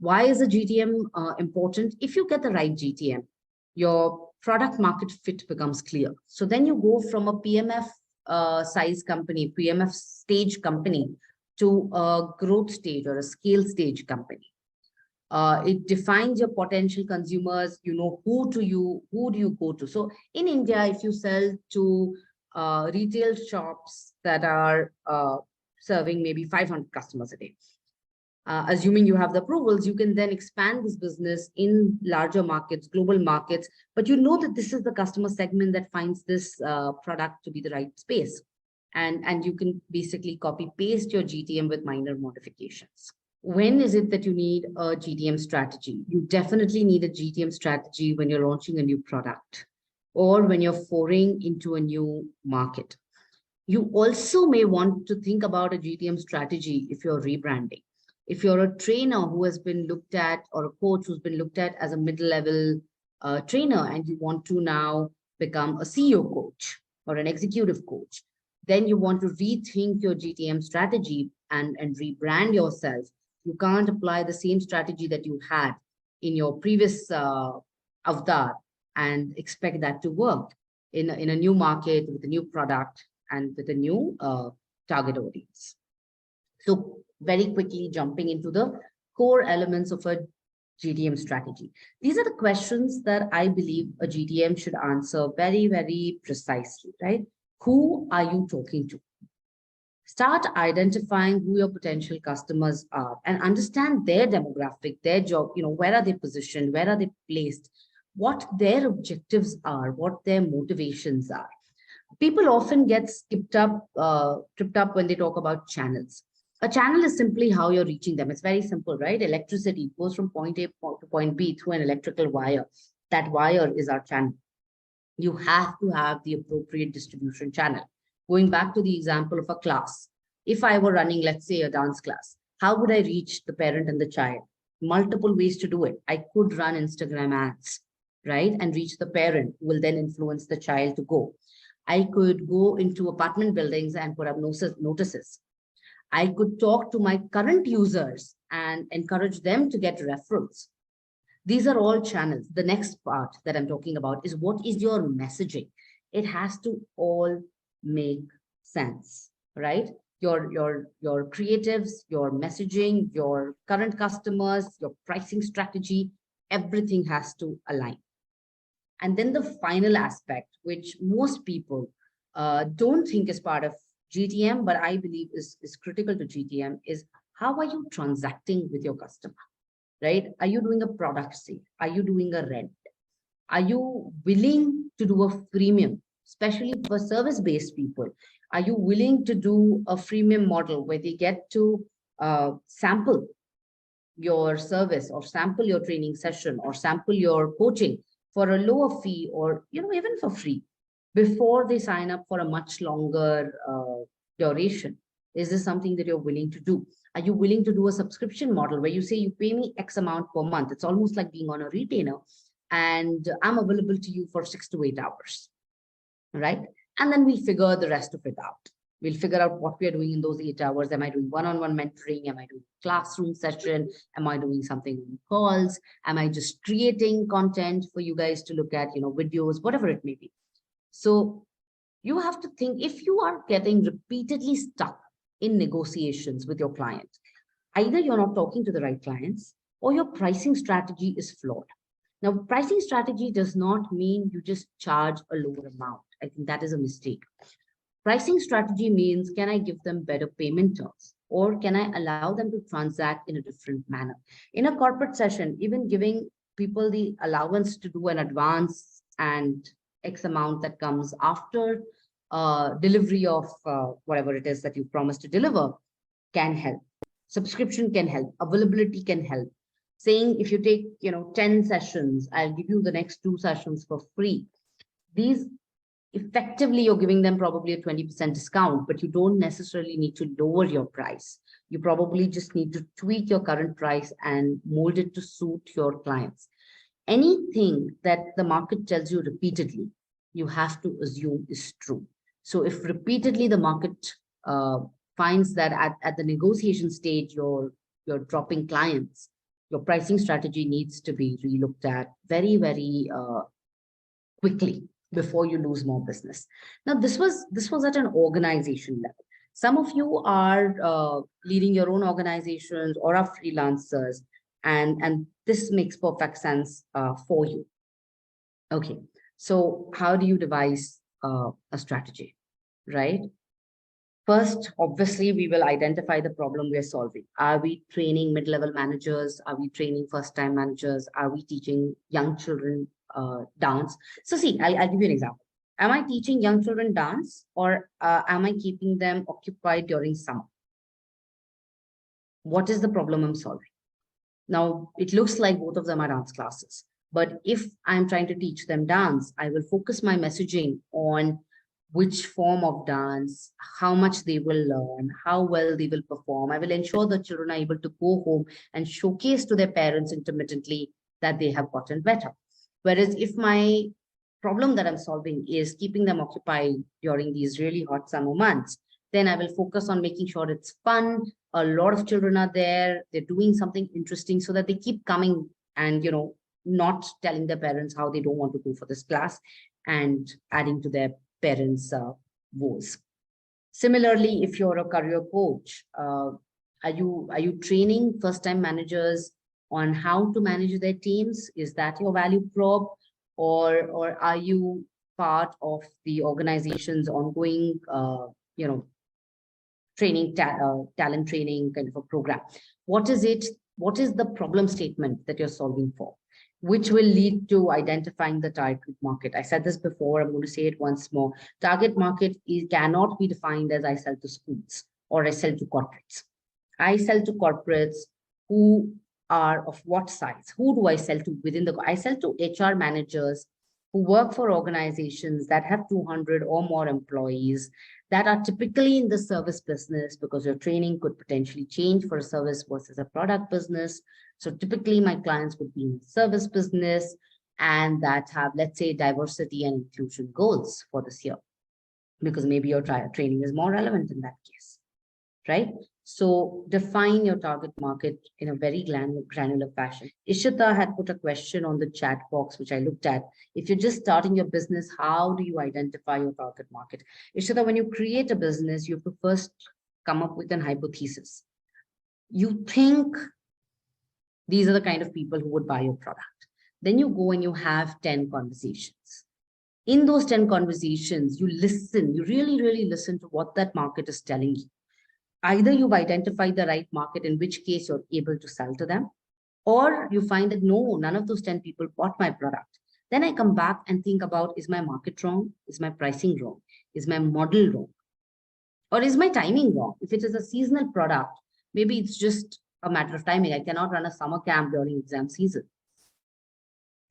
Why is a GTM important? If you get the right GTM, your product market fit becomes clear. So then you go from a PMF size company, PMF stage company, to a growth stage or a scale stage company. It defines your potential consumers. You know who do you go to. So in India, if you sell to retail shops that are serving maybe 500 customers a day, assuming you have the approvals, you can then expand this business in larger markets, global markets. But you know that this is the customer segment that finds this product to be the right space. And you can basically copy paste your GTM with minor modifications. When is it that you need a GTM strategy? You definitely need a GTM strategy when you're launching a new product or when you're foraying into a new market. You also may want to think about a GTM strategy if you're rebranding. If you're a trainer who has been looked at, or a coach who's been looked at as a middle-level trainer, and you want to now become a CEO coach or an executive coach, then you want to rethink your GTM strategy and rebrand yourself. You can't apply the same strategy that you had in your previous avatar and expect that to work in a new market with a new product and with a new target audience. So very quickly jumping into the core elements of a GTM strategy. These are the questions that I believe a GTM should answer very, very precisely, right? Who are you talking to? Start identifying who your potential customers are and understand their demographic, their job, where are they positioned, where are they placed, what their objectives are, what their motivations are. People often get tripped up when they talk about channels. A channel is simply how you're reaching them. It's very simple, right? Electricity goes from point A to point B through an electrical wire. That wire is our channel. You have to have the appropriate distribution channel. Going back to the example of a class, if I were running, let's say, a dance class, how would I reach the parent and the child? Multiple ways to do it. I could run Instagram ads, right? And reach the parent, who will then influence the child to go. I could go into apartment buildings and put up notices. I could talk to my current users and encourage them to get referrals. These are all channels. The next part that I'm talking about is, what is your messaging? It has to all make sense, right? Your creatives, your messaging, your current customers, your pricing strategy, everything has to align. And then the final aspect, which most people don't think is part of GTM, but I believe is critical to GTM, is how are you transacting with your customer, right? Are you doing a product sale? Are you doing a rent? Are you willing to do a freemium, especially for service-based people? Are you willing to do a freemium model where they get to sample your service or sample your training session or sample your coaching for a lower fee or, even for free before they sign up for a much longer duration? Is this something that you're willing to do? Are you willing to do a subscription model where you say you pay me X amount per month? It's almost like being on a retainer and I'm available to you for 6 to 8 hours, right? And then we'll figure the rest of it out. We'll figure out what we are doing in those 8 hours. Am I doing one-on-one mentoring? Am I doing classroom session? Am I doing something on calls? Am I just creating content for you guys to look at, videos, whatever it may be? So you have to think, if you are getting repeatedly stuck in negotiations with your client, either you're not talking to the right clients or your pricing strategy is flawed. Now, pricing strategy does not mean you just charge a lower amount. I think that is a mistake. Pricing strategy means, can I give them better payment terms, or can I allow them to transact in a different manner? In a corporate session, even giving people the allowance to do an advance and X amount that comes after delivery of whatever it is that you promised to deliver can help. Subscription can help. Availability can help. Saying, if you take 10 sessions, I'll give you the next 2 sessions for free. These effectively, you're giving them probably a 20% discount, but you don't necessarily need to lower your price. You probably just need to tweak your current price and mold it to suit your clients. Anything that the market tells you repeatedly, you have to assume is true. So if repeatedly the market finds that at the negotiation stage, you're dropping clients, Your pricing strategy needs to be relooked at very, very quickly before you lose more business. Now, this was at an organization level. Some of you are leading your own organizations or are freelancers, and this makes perfect sense for you. Okay, so how do you devise a strategy, right? First, obviously, we will identify the problem we are solving. Are we training mid-level managers? Are we training first-time managers? Are we teaching young children dance? So see, I'll give you an example. Am I teaching young children dance, or am I keeping them occupied during summer? What is the problem I'm solving? Now, it looks like both of them are dance classes. But if I'm trying to teach them dance, I will focus my messaging on which form of dance, how much they will learn, how well they will perform. I will ensure the children are able to go home and showcase to their parents intermittently that they have gotten better. Whereas if my problem that I'm solving is keeping them occupied during these really hot summer months, then I will focus on making sure it's fun. A lot of children are there. They're doing something interesting so that they keep coming and, not telling their parents how they don't want to go for this class and adding to their parents' woes. Similarly, if you're a career coach, are you training first-time managers on how to manage their teams? Is that your value prop, or are you part of the organization's ongoing, training, talent training kind of a program? What is it? What is the problem statement that you're solving for? Which will lead to identifying the target market. I said this before, I'm going to say it once more. Target market cannot be defined as I sell to schools or I sell to corporates. I sell to corporates who are of what size? Who do I sell to within I sell to HR managers who work for organizations that have 200 or more employees that are typically in the service business, because your training could potentially change for a service versus a product business. So typically my clients would be in the service business and that have, let's say, diversity and inclusion goals for this year, because maybe your training is more relevant in that case, right? So define your target market in a very granular fashion. Ishita had put a question on the chat box, which I looked at. If you're just starting your business, how do you identify your target market? Ishita, when you create a business, you have to first come up with an hypothesis. You think these are the kind of people who would buy your product. Then you go and you have 10 conversations. In those 10 conversations, you listen, you really, really listen to what that market is telling you. Either you've identified the right market, in which case you're able to sell to them, or you find that no, none of those 10 people bought my product. Then I come back and think about, is my market wrong? Is my pricing wrong? Is my model wrong? Or is my timing wrong? If it is a seasonal product, maybe it's just a matter of timing. I cannot run a summer camp during exam season,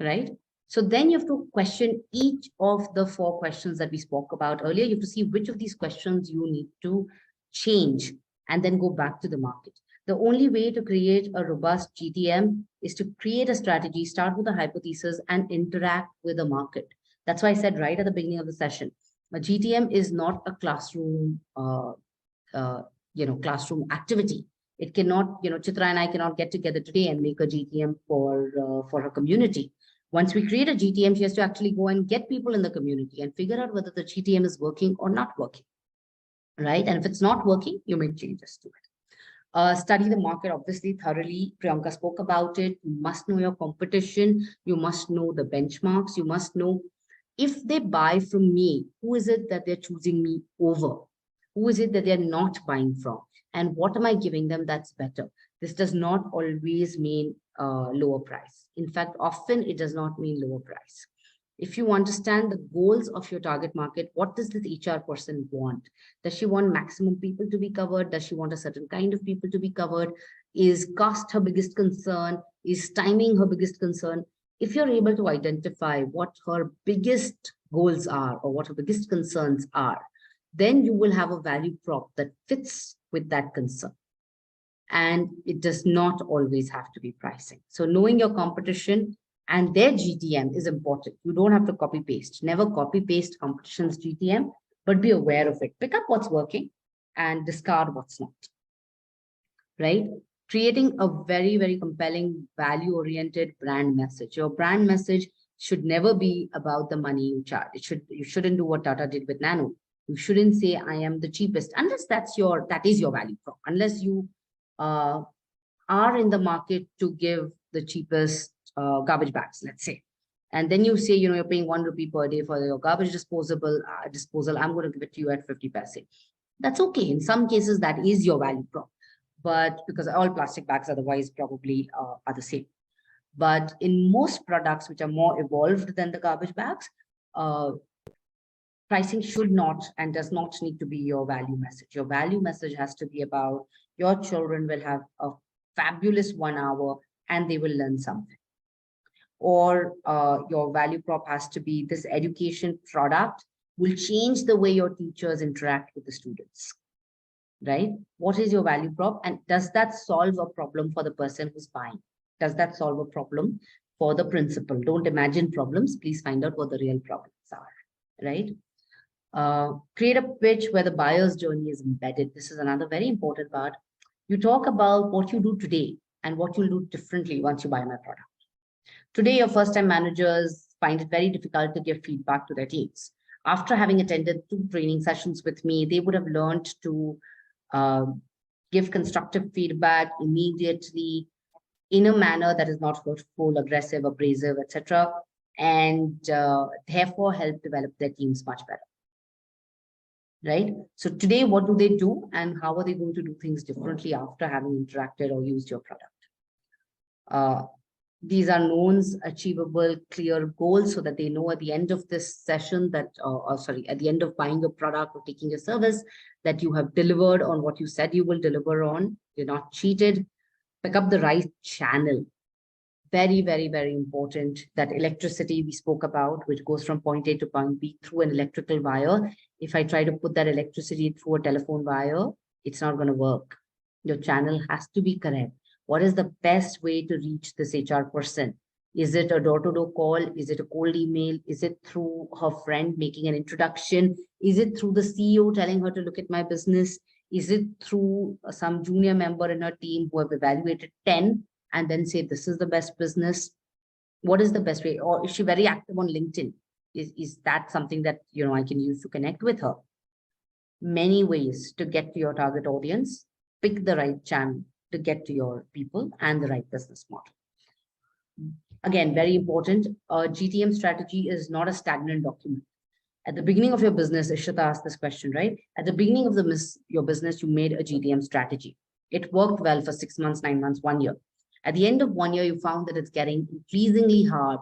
right? So then you have to question each of the 4 questions that we spoke about earlier. You have to see which of these questions you need to change and then go back to the market. The only way to create a robust GTM is to create a strategy, start with a hypothesis and interact with the market. That's why I said right at the beginning of the session, a GTM is not a classroom, classroom activity. It cannot, Chitra and I cannot get together today and make a GTM for a community. Once we create a GTM, she has to actually go and get people in the community and figure out whether the GTM is working or not working, right? And if it's not working, you make changes to it. Study the market, obviously, thoroughly. Priyanka spoke about it. You must know your competition. You must know the benchmarks. You must know if they buy from me, who is it that they're choosing me over? Who is it that they're not buying from? And what am I giving them that's better? This does not always mean lower price. In fact, often it does not mean lower price. If you understand the goals of your target market, what does this HR person want? Does she want maximum people to be covered? Does she want a certain kind of people to be covered? Is cost her biggest concern? Is timing her biggest concern? If you're able to identify what her biggest goals are or what her biggest concerns are, then you will have a value prop that fits with that concern. And it does not always have to be pricing. So knowing your competition and their GTM is important. You don't have to copy paste. Never copy paste competition's GTM, but be aware of it. Pick up what's working and discard what's not, right? Creating a very, very compelling value-oriented brand message. Your brand message should never be about the money you charge. You shouldn't do what Tata did with Nano. You shouldn't say I am the cheapest unless that is your value prop. Unless you are in the market to give the cheapest garbage bags, let's say. And then you say, you're paying 1 rupee per day for your garbage disposal. I'm going to give it to you at 50 paise. That's okay. In some cases, that is your value prop. But because all plastic bags otherwise probably are the same. But in most products which are more evolved than the garbage bags, pricing should not and does not need to be your value message. Your value message has to be about your children will have a fabulous 1 hour and they will learn something. Or your value prop has to be this education product will change the way your teachers interact with the students, right? What is your value prop? And does that solve a problem for the person who's buying? Does that solve a problem for the principal? Don't imagine problems. Please find out what the real problems are, right? Create a pitch where the buyer's journey is embedded. This is another very important part. You talk about what you do today and what you'll do differently once you buy my product. Today, your first-time managers find it very difficult to give feedback to their teams. After having attended 2 training sessions with me, they would have learned to give constructive feedback immediately in a manner that is not hurtful, aggressive, abrasive, etc., and therefore help develop their teams much better. Right? So today, what do they do and how are they going to do things differently after having interacted or used your product? These are knowns, achievable, clear goals so that they know at the end of this session that, at the end of buying a product or taking a service that you have delivered on what you said you will deliver on. You're not cheated. Pick up the right channel. Very, very, very important. That electricity we spoke about, which goes from point A to point B through an electrical wire. If I try to put that electricity through a telephone wire, it's not going to work. Your channel has to be correct. What is the best way to reach this HR person? Is it a door-to-door call? Is it a cold email? Is it through her friend making an introduction? Is it through the CEO telling her to look at my business? Is it through some junior member in her team who have evaluated 10 and then say, this is the best business? What is the best way? Or is she very active on LinkedIn? Is that something that I can use to connect with her? Many ways to get to your target audience. Pick the right channel to get to your people and the right business model. Again, very important, GTM strategy is not a stagnant document. At the beginning of your business, Ishita asked this question, right? At the beginning of your business, you made a GTM strategy. It worked well for 6 months, 9 months, 1 year. At the end of 1 year, you found that it's getting increasingly hard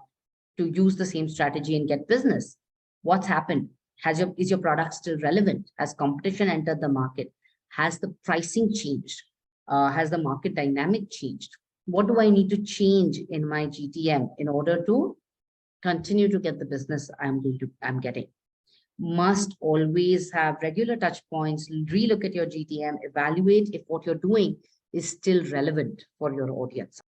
to use the same strategy and get business. What's happened? Is your product still relevant? Has competition entered the market? Has the pricing changed? Has the market dynamic changed? What do I need to change in my GTM in order to continue to get the business I'm getting? Must always have regular touch points, relook at your GTM, evaluate if what you're doing is still relevant for your audience.